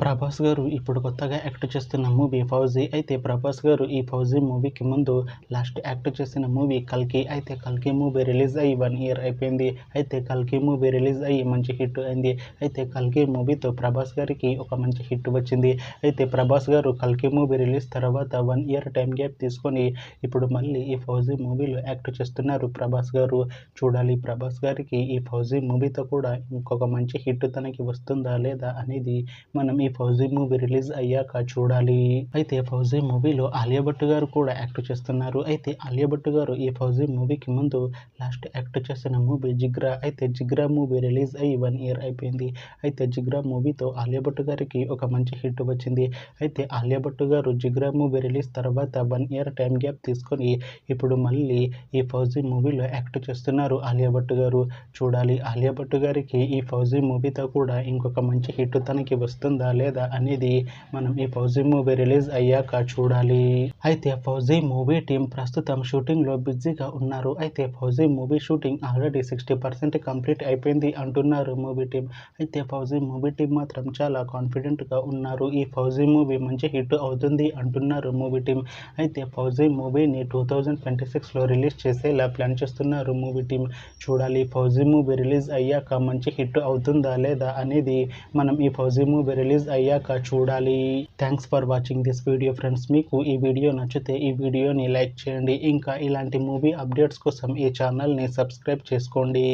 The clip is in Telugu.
ప్రభాస్ గారు ఇప్పుడు కొత్తగా యాక్ట్ చేస్తున్న మూవీ 'ఫౌజీ'. అయితే ప్రభాస్ గారు ఈ 'ఫౌజీ' మూవీకి ముందు లాస్ట్ యాక్ట్ చేసిన మూవీ 'కల్కి'. అయితే 'కల్కి' మూవీ రిలీజ్ అయ్యి 1 ఇయర్ అయిపోయింది. అయితే 'కల్కి' మూవీ రిలీజ్ అయ్యి మంచి హిట్ అయింది. అయితే 'కల్కి' మూవీతో ప్రభాస్ గారికి ఒక మంచి హిట్ వచ్చింది. అయితే ప్రభాస్ గారు 'కల్కి' మూవీ రిలీజ్ తర్వాత 1 ఇయర్ టైం గ్యాప్ తీసుకొని ఇప్పుడు మళ్ళీ ఈ 'ఫౌజీ' మూవీలో యాక్ట్ చేస్తున్నారు ప్రభాస్ గారు. చూడాలి ప్రభాస్ గారికి ఈ 'ఫౌజీ' మూవీతో కూడా ఇంకొక మంచి హిట్ తనకి వస్తుందా లేదా అనేది మనం ఈ 'ఫౌజీ' మూవీ రిలీజ్ అయ్యాక చూడాలి. అయితే 'ఫౌజీ' మూవీలో ఆలియా భట్ గారు కూడా యాక్ట్ చేస్తున్నారు. అయితే ఆలియా భట్ గారు ఈ 'ఫౌజీ' మూవీకి ముందు లాస్ట్ యాక్ట్ చేసిన మూవీ 'జిగ్రా'. అయితే 'జిగ్రా' మూవీ రిలీజ్ అయ్యి 1 ఇయర్ అయిపోయింది. అయితే 'జిగ్రా' మూవీతో ఆలియా భట్ గారికి ఒక మంచి హిట్ వచ్చింది. అయితే ఆలియా భట్ గారు 'జిగ్రా' మూవీ రిలీజ్ తర్వాత 1 ఇయర్ టైం గ్యాప్ తీసుకొని ఇప్పుడు మళ్ళీ ఈ 'ఫౌజీ' మూవీలో యాక్ట్ చేస్తున్నారు ఆలియా భట్ గారు. చూడాలి ఆలియా భట్ గారికి ఈ 'ఫౌజీ' మూవీతో కూడా ఇంకొక మంచి హిట్ తనకి వస్తుందా లేదా అనేది మనం ఈ 'ఫౌజీ' మూవీ రిలీజ్ అయ్యాక చూడాలి. అయితే 'ఫౌజీ' మూవీ టీం ప్రస్తుతం షూటింగ్లో బిజీగా ఉన్నారు. అయితే 'fauji' movie shooting already 60% complete అయిపోయింది అంటున్నారు మూవీ టీం. అయితే 'ఫౌజీ' మూవీ టీం మాత్రం చాలా కాన్ఫిడెంట్గా ఉన్నారు. ఈ 'ఫౌజీ' మూవీ మంచి హిట్ అవుతుంది అంటున్నారు మూవీ టీం. అయితే 'ఫౌజీ' మూవీని 2026లో రిలీజ్ చేసేలా ప్లాన్ చేస్తున్నారు మూవీ టీం. చూడాలి 'ఫౌజీ' మూవీ రిలీజ్ అయ్యాక మంచి హిట్ అవుతుందా లేదా అనేది మనం ఈ 'ఫౌజీ' మూవీ రిలీజ్ అయ్యాక చూడాలి. Thanks for watching this video friends. మీకు ఈ వీడియో నచ్చితే ఈ వీడియోని లైక్ చేయండి. ఇంకా ఇలాంటి మూవీ అప్డేట్స్ కోసం ఈ ఛానల్ని సబ్స్క్రైబ్ చేసుకోండి.